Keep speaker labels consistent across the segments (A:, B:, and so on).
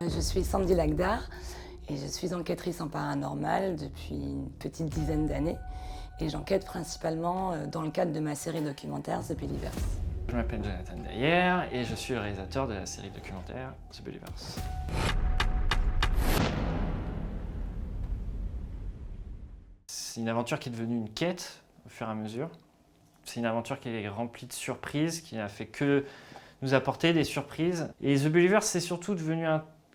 A: Je suis Sandy Lagdar et je suis enquêtrice en paranormal depuis une petite dizaine d'années. Et j'enquête principalement dans le cadre de ma série documentaire The Believers.
B: Je m'appelle Jonathan Dayer et je suis le réalisateur de la série documentaire The Believers. C'est une aventure qui est devenue une quête au fur et à mesure. C'est une aventure qui est remplie de surprises, qui n'a fait que nous apporter des surprises. Et The Believers, c'est surtout devenu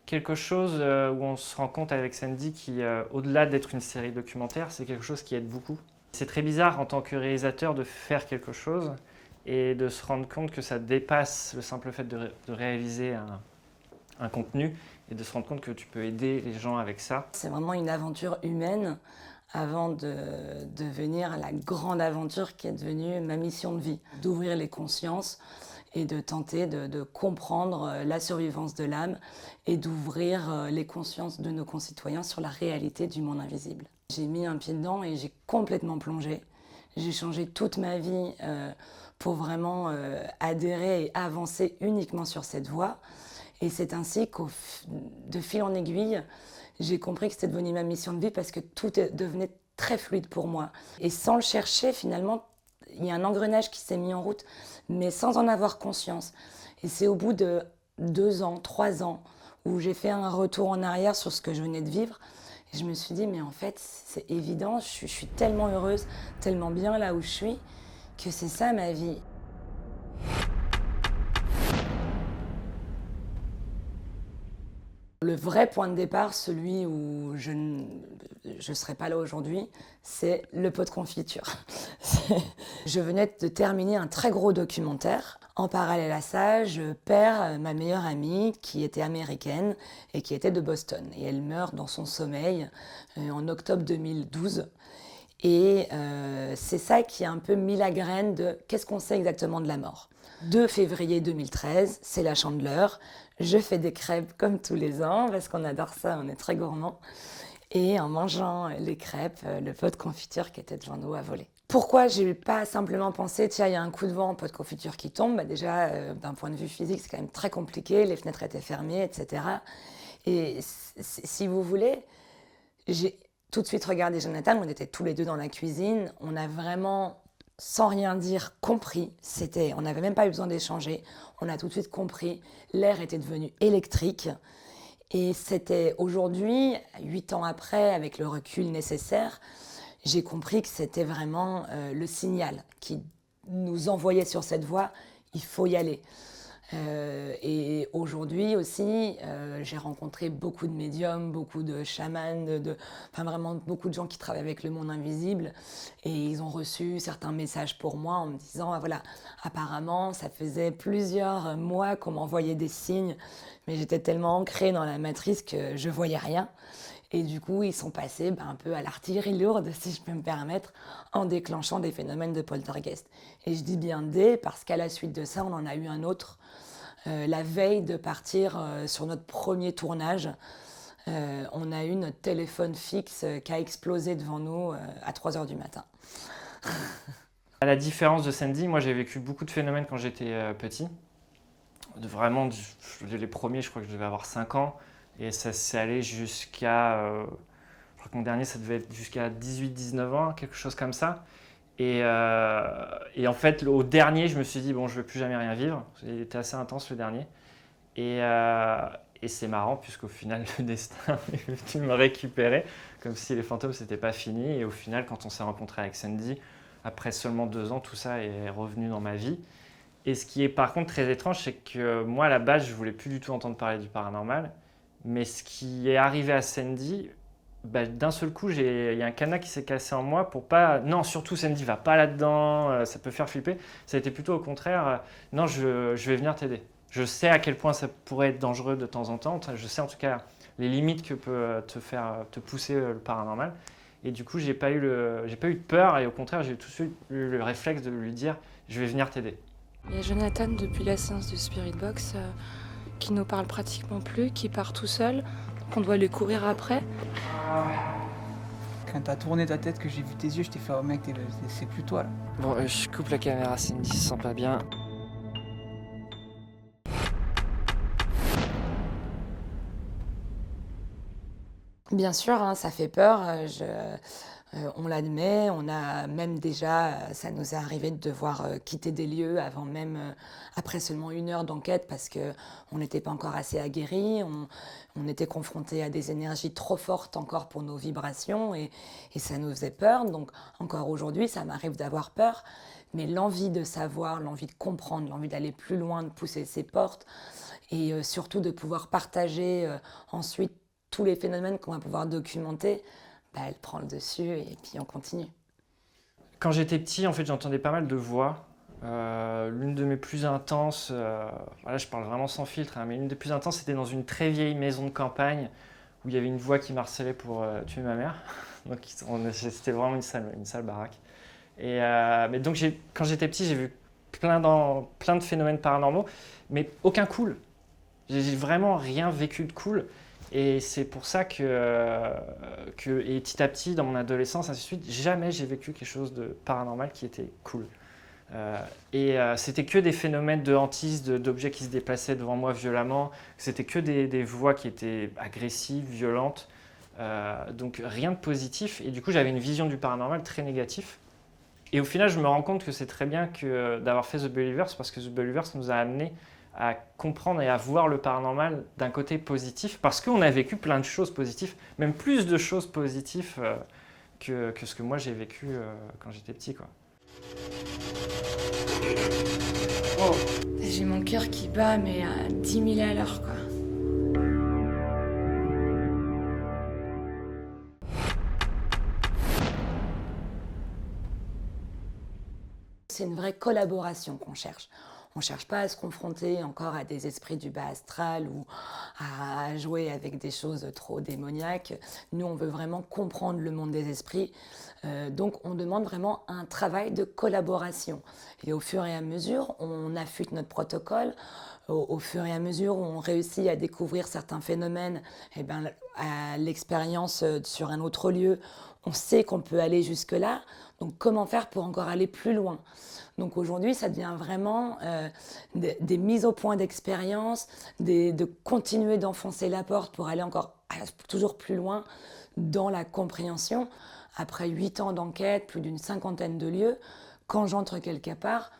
B: quelque chose où on se rend compte avec Sandy qui, au-delà d'être une série documentaire, c'est quelque chose qui aide beaucoup. C'est très bizarre en tant que réalisateur de faire quelque chose et de se rendre compte que ça dépasse le simple fait de réaliser un contenu et de se rendre compte que tu peux aider les gens avec ça.
A: C'est vraiment une aventure humaine avant de devenir la grande aventure qui est devenue ma mission de vie. D'ouvrir les consciences et de tenter de comprendre la survivance de l'âme et d'ouvrir les consciences de nos concitoyens sur la réalité du monde invisible. J'ai mis un pied dedans et j'ai complètement plongé. J'ai changé toute ma vie pour vraiment adhérer et avancer uniquement sur cette voie. Et c'est ainsi de fil en aiguille, j'ai compris que c'était devenu ma mission de vie parce que tout devenait très fluide pour moi. Et sans le chercher, finalement, il y a un engrenage qui s'est mis en route, mais sans en avoir conscience. Et c'est au bout de 2 ans, 3 ans, où j'ai fait un retour en arrière sur ce que je venais de vivre. Et je me suis dit, mais en fait, c'est évident, je suis tellement heureuse, tellement bien là où je suis, que c'est ça ma vie. Le vrai point de départ, celui où je ne serais pas là aujourd'hui, c'est le pot de confiture. Je venais de terminer un très gros documentaire. En parallèle à ça, je perds ma meilleure amie qui était américaine et qui était de Boston. Et elle meurt dans son sommeil en octobre 2012. Et c'est ça qui a un peu mis la graine de qu'est-ce qu'on sait exactement de la mort. 2 février 2013, c'est la Chandeleur. Je fais des crêpes comme tous les ans parce qu'on adore ça, on est très gourmands. Et en mangeant les crêpes, le pot de confiture qui était devant nous a volé. Pourquoi j'ai pas simplement pensé, tiens, il y a un coup de vent, pot de confiture qui tombe. Déjà, d'un point de vue physique, c'est quand même très compliqué, les fenêtres étaient fermées, etc. Et si vous voulez, j'ai tout de suite regardé Jonathan, on était tous les deux dans la cuisine, on a vraiment, sans rien dire, compris. On n'avait même pas eu besoin d'échanger, on a tout de suite compris. L'air était devenu électrique. Et c'était aujourd'hui, 8 ans après, avec le recul nécessaire, j'ai compris que c'était vraiment le signal qui nous envoyait sur cette voie, il faut y aller. Et aujourd'hui aussi, j'ai rencontré beaucoup de médiums, beaucoup de chamans, vraiment beaucoup de gens qui travaillent avec le monde invisible. Et ils ont reçu certains messages pour moi en me disant, ah, voilà, apparemment, ça faisait plusieurs mois qu'on m'envoyait des signes, mais j'étais tellement ancrée dans la matrice que je voyais rien. Et du coup, ils sont passés un peu à l'artillerie lourde, si je peux me permettre, en déclenchant des phénomènes de poltergeist. Et je dis bien des, parce qu'à la suite de ça, on en a eu un autre. La veille de partir sur notre premier tournage, on a eu notre téléphone fixe qui a explosé devant nous à 3h du matin.
B: À la différence de Sandy, moi j'ai vécu beaucoup de phénomènes quand j'étais petit. Vraiment, les premiers, je crois que je devais avoir 5 ans. Et ça s'est allé jusqu'à, je crois que mon dernier, ça devait être jusqu'à 18-19 ans, quelque chose comme ça. Et en fait, au dernier, je me suis dit, bon, je ne veux plus jamais rien vivre. Il était assez intense le dernier. Et c'est marrant, puisqu'au final, le destin est venu me récupérer, comme si les fantômes, c'était pas fini. Et au final, quand on s'est rencontré avec Sandy, après seulement 2 ans, tout ça est revenu dans ma vie. Et ce qui est par contre très étrange, c'est que moi, à la base, je ne voulais plus du tout entendre parler du paranormal. Mais ce qui est arrivé à Sandy, d'un seul coup, il y a un cadenas qui s'est cassé en moi pour pas... Non, surtout Sandy, va pas là-dedans, ça peut faire flipper. Ça a été plutôt au contraire, non, je vais venir t'aider. Je sais à quel point ça pourrait être dangereux de temps en temps. Je sais en tout cas les limites que peut te pousser le paranormal. Et du coup, j'ai pas eu de peur et au contraire, j'ai tout de suite eu le réflexe de lui dire, je vais venir t'aider.
C: Il y a Jonathan depuis la séance de Spirit Box qui nous parle pratiquement plus, qui part tout seul, donc on doit lui courir après.
D: Quand t'as tourné ta tête, que j'ai vu tes yeux, je t'ai fait oh mec, c'est plus toi là.
E: Bon, je coupe la caméra, Cindy se sent pas bien.
A: Bien sûr, hein, ça fait peur. On l'admet. On a même déjà, ça nous est arrivé de devoir quitter des lieux avant même, après seulement 1 heure d'enquête parce qu'on n'était pas encore assez aguerris. On était confrontés à des énergies trop fortes encore pour nos vibrations et ça nous faisait peur. Donc encore aujourd'hui, ça m'arrive d'avoir peur. Mais l'envie de savoir, l'envie de comprendre, l'envie d'aller plus loin, de pousser ses portes et surtout de pouvoir partager ensuite tous les phénomènes qu'on va pouvoir documenter, elle prend le dessus et puis on continue.
B: Quand j'étais petit, en fait, j'entendais pas mal de voix. L'une de mes plus intenses, voilà, je parle vraiment sans filtre, hein, mais l'une des plus intenses, c'était dans une très vieille maison de campagne où il y avait une voix qui m'harcelait pour tuer ma mère. Donc c'était vraiment une sale baraque. Mais donc quand j'étais petit, j'ai vu plein de phénomènes paranormaux, mais aucun cool. J'ai vraiment rien vécu de cool. Et c'est pour ça et petit à petit, dans mon adolescence, ainsi de suite, jamais j'ai vécu quelque chose de paranormal qui était cool. C'était que des phénomènes de hantise, d'objets qui se déplaçaient devant moi violemment. C'était que des voix qui étaient agressives, violentes. Donc rien de positif. Et du coup, j'avais une vision du paranormal très négative. Et au final, je me rends compte que c'est très bien d'avoir fait The Believers parce que The Believers nous a amené à comprendre et à voir le paranormal d'un côté positif, parce qu'on a vécu plein de choses positives, même plus de choses positives que ce que moi j'ai vécu quand j'étais petit, quoi.
C: Oh. J'ai mon cœur qui bat, mais à 10 000 à l'heure, quoi.
A: C'est une vraie collaboration qu'on cherche. On ne cherche pas à se confronter encore à des esprits du bas astral ou à jouer avec des choses trop démoniaques. Nous, on veut vraiment comprendre le monde des esprits. Donc, on demande vraiment un travail de collaboration. Et au fur et à mesure, on affûte notre protocole. Au fur et à mesure où on réussit à découvrir certains phénomènes, à l'expérience sur un autre lieu, on sait qu'on peut aller jusque-là. Donc, comment faire pour encore aller plus loin ? Donc aujourd'hui, ça devient vraiment des mises au point d'expérience, de continuer d'enfoncer la porte pour aller encore toujours plus loin dans la compréhension. Après 8 ans d'enquête, plus d'une 50aine de lieux, quand j'entre quelque part,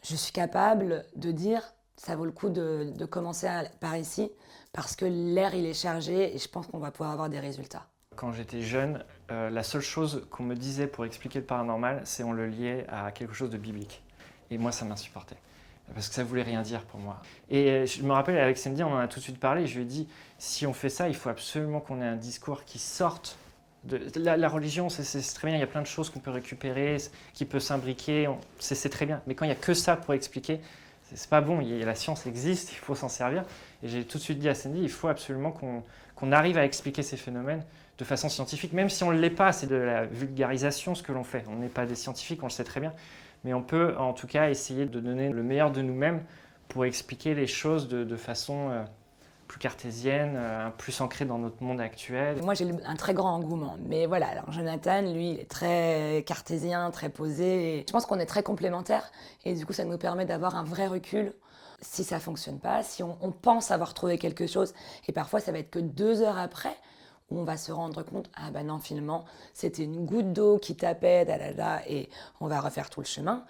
A: je suis capable de dire ça vaut le coup de commencer par ici parce que l'air il est chargé et je pense qu'on va pouvoir avoir des résultats.
B: Quand j'étais jeune, la seule chose qu'on me disait pour expliquer le paranormal, c'est on le liait à quelque chose de biblique. Et moi, ça m'insupportait. Parce que ça voulait rien dire pour moi. Et je me rappelle, avec Sandy, on en a tout de suite parlé. Je lui ai dit, si on fait ça, il faut absolument qu'on ait un discours qui sorte de... La religion, c'est très bien. Il y a plein de choses qu'on peut récupérer, qui peut s'imbriquer. C'est très bien. Mais quand il n'y a que ça pour expliquer, c'est pas bon. La science existe, il faut s'en servir. Et j'ai tout de suite dit à Sandy, il faut absolument qu'on arrive à expliquer ces phénomènes de façon scientifique, même si on ne l'est pas, c'est de la vulgarisation ce que l'on fait. On n'est pas des scientifiques, on le sait très bien, mais on peut en tout cas essayer de donner le meilleur de nous-mêmes pour expliquer les choses de façon plus cartésienne, plus ancrée dans notre monde actuel.
A: Moi j'ai un très grand engouement, mais voilà, alors Jonathan, lui, il est très cartésien, très posé, et je pense qu'on est très complémentaires, et du coup ça nous permet d'avoir un vrai recul. Si ça ne fonctionne pas, si on pense avoir trouvé quelque chose, et parfois ça va être que 2 heures après, où on va se rendre compte, ah ben non, finalement, c'était une goutte d'eau qui tapait, et on va refaire tout le chemin.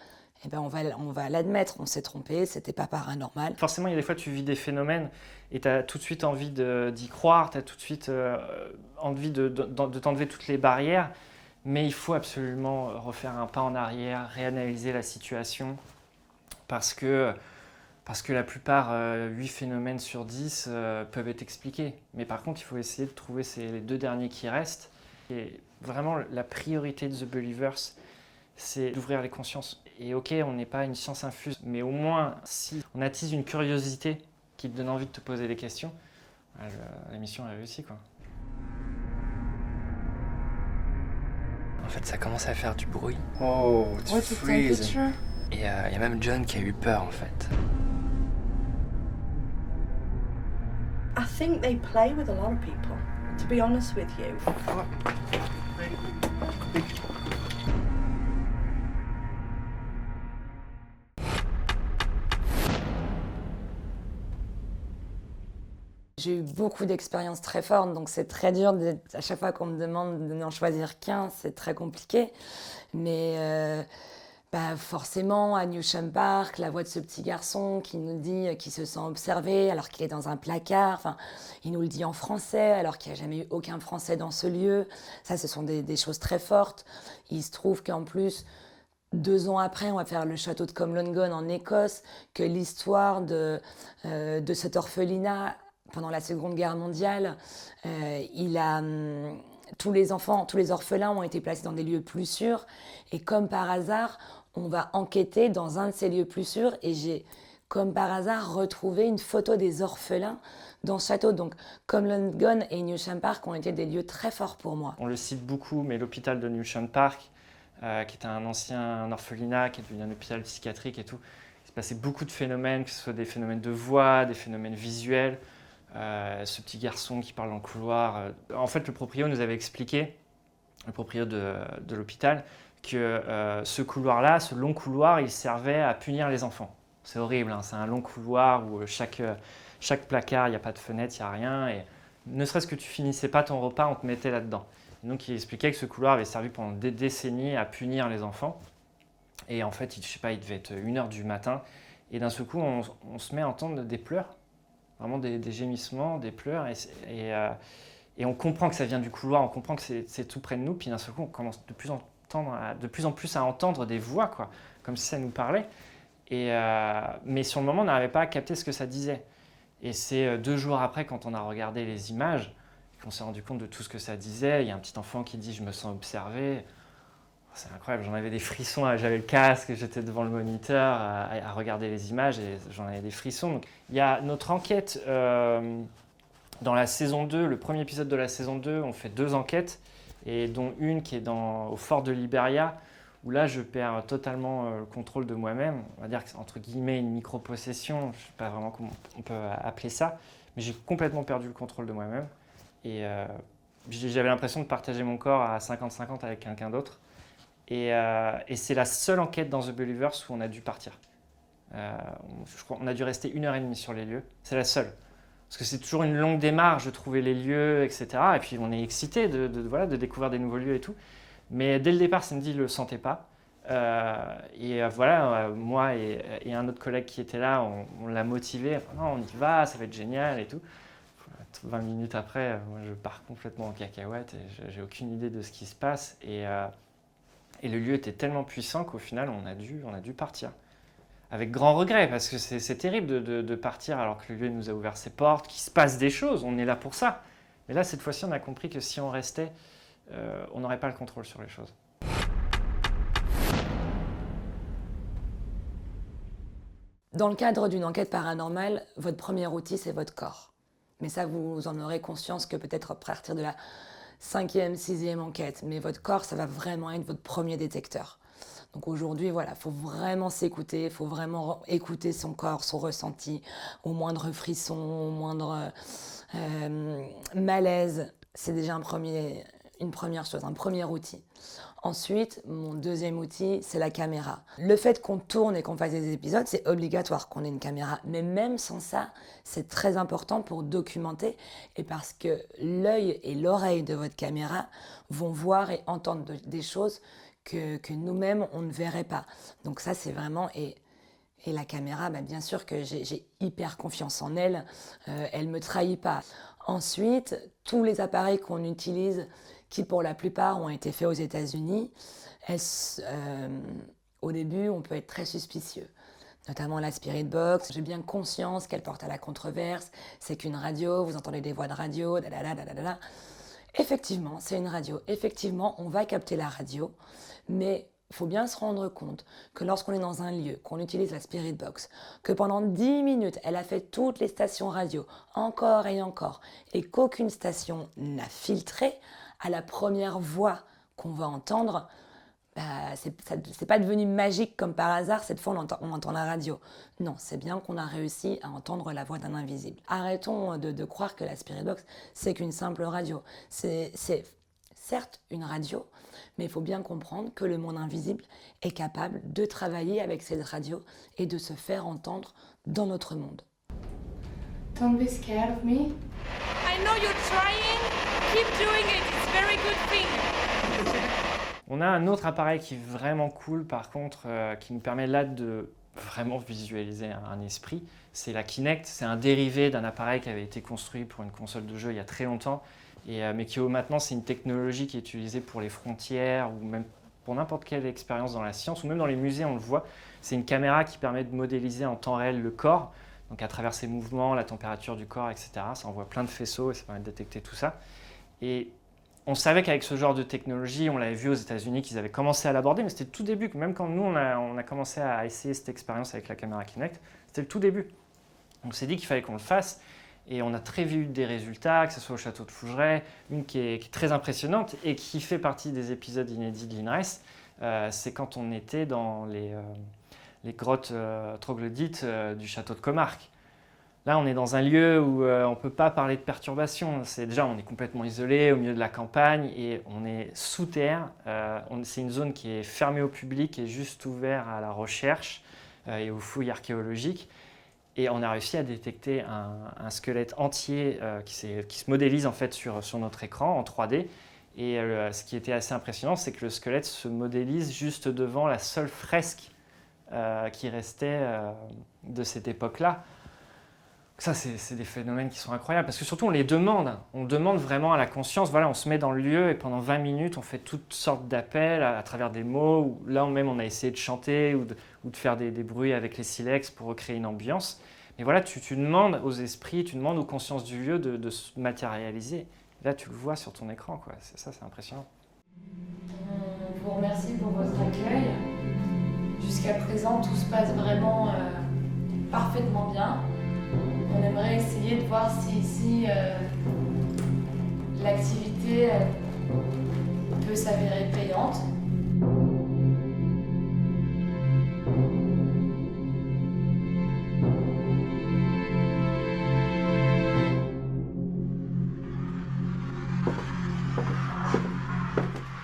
A: Et ben on va l'admettre, on s'est trompé, c'était pas paranormal.
B: Forcément, il y a des fois, tu vis des phénomènes et tu as tout de suite envie d'y croire, tu as tout de suite envie de t'enlever toutes les barrières, mais il faut absolument refaire un pas en arrière, réanalyser la situation, parce que la plupart, 8 phénomènes sur 10 peuvent être expliqués. Mais par contre, il faut essayer de trouver les 2 derniers qui restent. Et vraiment, la priorité de The Believers, c'est d'ouvrir les consciences. Et ok, on n'est pas une science infuse, mais au moins, si on attise une curiosité qui te donne envie de te poser des questions, la mission est réussie, quoi.
E: En fait, ça commence à faire du bruit.
D: Oh, it's freezing.
E: Et il y a même John qui a eu peur, en fait.
F: I think they play with a lot of people, to be honest with you.
A: J'ai eu beaucoup d'expériences très fortes, donc c'est très dur. À chaque fois qu'on me demande de n'en choisir qu'un, c'est très compliqué. Mais forcément, à Newsham Park, la voix de ce petit garçon qui nous dit qu'il se sent observé alors qu'il est dans un placard. Enfin, il nous le dit en français alors qu'il n'y a jamais eu aucun français dans ce lieu. Ça, ce sont des choses très fortes. Il se trouve qu'en plus, 2 ans après, on va faire le château de Comlongon en Écosse, que l'histoire de cet orphelinat pendant la Seconde Guerre mondiale, tous les enfants, tous les orphelins ont été placés dans des lieux plus sûrs. Et comme par hasard, on va enquêter dans un de ces lieux plus sûrs. Et j'ai, comme par hasard, retrouvé une photo des orphelins dans ce château. Donc, Comlongon et Newsham Park ont été des lieux très forts pour moi.
B: On le cite beaucoup, mais l'hôpital de Newsham Park, qui était un ancien orphelinat, qui est devenu un hôpital psychiatrique et tout, il se passait beaucoup de phénomènes, que ce soit des phénomènes de voix, des phénomènes visuels. Ce petit garçon qui parle dans le couloir. En fait, le proprio nous avait expliqué, le proprio de l'hôpital, que ce couloir-là, ce long couloir, il servait à punir les enfants. C'est horrible, hein, c'est un long couloir où chaque placard, il n'y a pas de fenêtre, il n'y a rien. Et ne serait-ce que tu finissais pas ton repas, on te mettait là-dedans. Et donc, il expliquait que ce couloir avait servi pendant des décennies à punir les enfants. Et en fait, je sais pas, il devait être 1h du matin. Et d'un seul coup, on se met à entendre des pleurs. Vraiment des gémissements, des pleurs, et on comprend que ça vient du couloir, on comprend que c'est tout près de nous, puis d'un seul coup, on commence de plus en plus à entendre des voix, quoi, comme si ça nous parlait. Mais sur le moment, on n'arrivait pas à capter ce que ça disait. Et c'est 2 jours après, quand on a regardé les images, qu'on s'est rendu compte de tout ce que ça disait. Il y a un petit enfant qui dit « je me sens observé ». C'est incroyable, j'en avais des frissons, j'avais le casque, j'étais devant le moniteur à regarder les images et j'en avais des frissons. Donc, il y a notre enquête dans la saison 2, le premier épisode de la saison 2, on fait 2 enquêtes, et dont une qui est au fort de Liberia, où là je perds totalement le contrôle de moi-même. On va dire que c'est entre guillemets une micro-possession, je ne sais pas vraiment comment on peut appeler ça, mais j'ai complètement perdu le contrôle de moi-même. Et j'avais l'impression de partager mon corps à 50-50 avec quelqu'un d'autre. Et c'est la seule enquête dans The Believers où on a dû partir. Je crois qu'on a dû rester 1h30 sur les lieux. C'est la seule. Parce que c'est toujours une longue démarche de trouver les lieux, etc. Et puis on est excité de découvrir des nouveaux lieux et tout. Mais dès le départ, Sandy ne le sentait pas. Moi et un autre collègue qui était là, on l'a motivé. Enfin, non, on y va, ça va être génial et tout. 20 minutes après, moi, je pars complètement en cacahuète et j'ai aucune idée de ce qui se passe. Et le lieu était tellement puissant qu'au final, on a dû partir. Avec grand regret, parce que c'est terrible de partir alors que le lieu nous a ouvert ses portes, qu'il se passe des choses, on est là pour ça. Mais là, cette fois-ci, on a compris que si on restait, on n'aurait pas le contrôle sur les choses.
A: Dans le cadre d'une enquête paranormale, votre premier outil, c'est votre corps. Mais ça, vous en aurez conscience que peut-être à partir de la 5e, 6e enquête. Mais votre corps, ça va vraiment être votre premier détecteur. Donc aujourd'hui, voilà, il faut vraiment s'écouter, il faut vraiment écouter son corps, son ressenti, au moindre frisson, au moindre malaise. C'est déjà une première chose, un premier outil. Ensuite, mon deuxième outil, c'est la caméra. Le fait qu'on tourne et qu'on fasse des épisodes, c'est obligatoire qu'on ait une caméra. Mais même sans ça, c'est très important pour documenter et parce que l'œil et l'oreille de votre caméra vont voir et entendre des choses que nous-mêmes, on ne verrait pas. Donc ça, c'est vraiment... Et la caméra, bien sûr que j'ai hyper confiance en elle. Elle ne me trahit pas. Ensuite, tous les appareils qu'on utilise, qui pour la plupart ont été faits aux États-Unis, au début, on peut être très suspicieux. Notamment la Spirit Box. J'ai bien conscience qu'elle porte à la controverse. C'est qu'une radio, vous entendez des voix de radio, dadadadadada. Effectivement, c'est une radio. Effectivement, on va capter la radio, mais il faut bien se rendre compte que lorsqu'on est dans un lieu, qu'on utilise la Spirit Box, que pendant 10 minutes, elle a fait toutes les stations radio, encore et encore, et qu'aucune station n'a filtré, à la première voix qu'on va entendre, c'est pas devenu magique comme par hasard, cette fois on entend la radio. Non, c'est bien qu'on a réussi à entendre la voix d'un invisible. Arrêtons de croire que la Spirit Box, c'est qu'une simple radio. C'est certes une radio, mais il faut bien comprendre que le monde invisible est capable de travailler avec cette radio et de se faire entendre dans notre monde.
C: Don't be scared of me.
G: I know you're trying. Keep doing it. It's a very good thing.
B: On a un autre appareil qui est vraiment cool, par contre, qui nous permet là de vraiment visualiser un esprit. C'est la Kinect. C'est un dérivé d'un appareil qui avait été construit pour une console de jeu il y a très longtemps, mais qui maintenant c'est une technologie qui est utilisée pour les frontières ou même pour n'importe quelle expérience dans la science ou même dans les musées, on le voit. C'est une caméra qui permet de modéliser en temps réel le corps, donc à travers ses mouvements, la température du corps, etc. Ça envoie plein de faisceaux et ça permet de détecter tout ça. Et on savait qu'avec ce genre de technologie, on l'avait vu aux États-Unis, qu'ils avaient commencé à l'aborder, mais c'était le tout début. Même quand nous, on a commencé à essayer cette expérience avec la caméra Kinect, c'était le tout début. On s'est dit qu'il fallait qu'on le fasse. Et on a très vite eu des résultats, que ce soit au château de Fougeray, une qui est très impressionnante et qui fait partie des épisodes inédits de l'INRES. C'est quand on était dans les grottes troglodytes du château de Comarque. Là, on est dans un lieu où on ne peut pas parler de perturbation. Déjà, on est complètement isolé au milieu de la campagne et on est sous terre. C'est une zone qui est fermée au public et juste ouverte à la recherche et aux fouilles archéologiques. Et on a réussi à détecter un squelette entier qui se modélise en fait sur notre écran en 3D. Et ce qui était assez impressionnant, c'est que le squelette se modélise juste devant la seule fresque qui restait de cette époque-là. Ça, c'est des phénomènes qui sont incroyables, parce que surtout, on les demande. On demande vraiment à la conscience. Voilà, on se met dans le lieu et pendant 20 minutes, on fait toutes sortes d'appels à travers des mots. Ou là, même, on a essayé de chanter ou de faire des bruits avec les silex pour recréer une ambiance. Mais voilà, tu demandes aux esprits, tu demandes aux consciences du lieu de se matérialiser. Là, tu le vois sur ton écran, quoi. Ça, c'est impressionnant.
C: On vous remercie pour votre accueil. Jusqu'à présent, tout se passe vraiment parfaitement bien. On aimerait essayer de voir si ici l'activité peut s'avérer payante.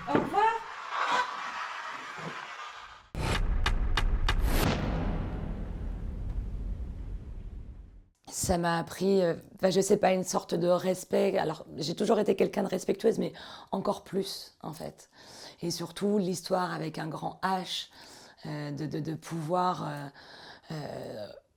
G: Au revoir.
A: Ça m'a appris, je sais pas, une sorte de respect. Alors, j'ai toujours été quelqu'un de respectueuse, mais encore plus, en fait. Et surtout, l'histoire avec un grand H, de pouvoir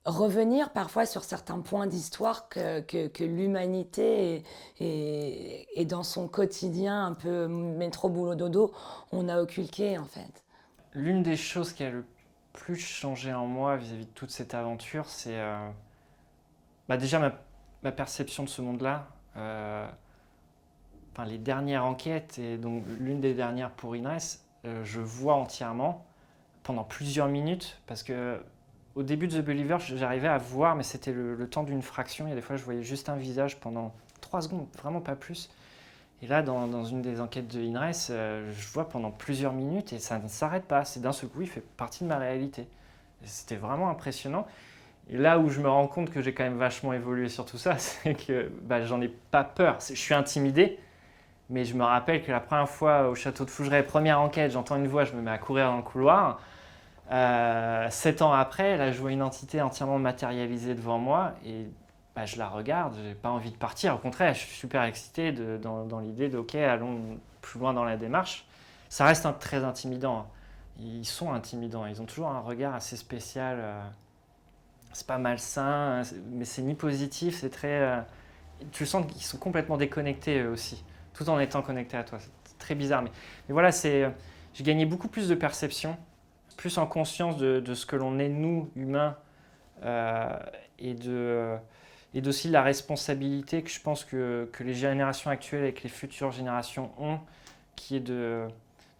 A: revenir parfois sur certains points d'histoire que l'humanité et dans son quotidien un peu métro boulot dodo, on a occulté, en fait.
B: L'une des choses qui a le plus changé en moi vis-à-vis de toute cette aventure, c'est déjà ma perception de ce monde-là. Les dernières enquêtes, et donc l'une des dernières pour INRES, je vois entièrement pendant plusieurs minutes, parce que au début de The Believer, j'arrivais à voir, mais c'était le temps d'une fraction. Il y a des fois, je voyais juste un visage pendant 3 secondes, vraiment pas plus. Et là, dans une des enquêtes de INRES, je vois pendant plusieurs minutes et ça ne s'arrête pas. C'est d'un seul coup, il fait partie de ma réalité. Et c'était vraiment impressionnant. Et là où je me rends compte que j'ai quand même vachement évolué sur tout ça, c'est que j'en ai pas peur. Je suis intimidé, mais je me rappelle que la première fois au château de Fougeray, première enquête, j'entends une voix, je me mets à courir dans le couloir. 7 ans après, là, je vois une entité entièrement matérialisée devant moi et je la regarde, j'ai pas envie de partir. Au contraire, je suis super excité dans l'idée de OK, allons plus loin dans la démarche. Ça reste très intimidant. Ils sont intimidants, ils ont toujours un regard assez spécial. C'est pas malsain, mais c'est ni positif, c'est très... tu sens qu'ils sont complètement déconnectés eux aussi, tout en étant connectés à toi. C'est très bizarre, mais voilà, j'ai gagné beaucoup plus de perception, plus en conscience de ce que l'on est, nous, humains, et d'aussi la responsabilité que je pense que les générations actuelles et que les futures générations ont, qui est de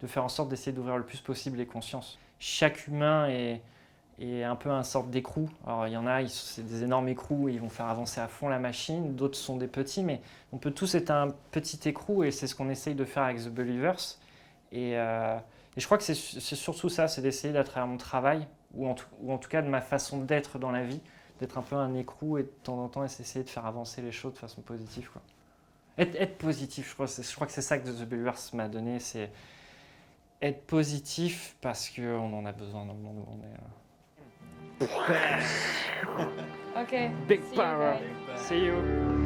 B: faire en sorte d'essayer d'ouvrir le plus possible les consciences. Chaque humain est un peu une sorte d'écrou. Alors il y en a, c'est des énormes écrous et ils vont faire avancer à fond la machine, d'autres sont des petits, mais on peut tous être un petit écrou et c'est ce qu'on essaye de faire avec The Believers. Et je crois que c'est surtout ça, c'est d'essayer d'à travers mon travail, ou en tout cas de ma façon d'être dans la vie, d'être un peu un écrou et de temps en temps essayer de faire avancer les choses de façon positive, quoi. Être positif, je crois que c'est ça que The Believers m'a donné, c'est être positif parce qu'on en a besoin dans le monde où on est.
C: Ok. Okay.
B: Big
C: See you
B: power.
C: guys.
B: See you.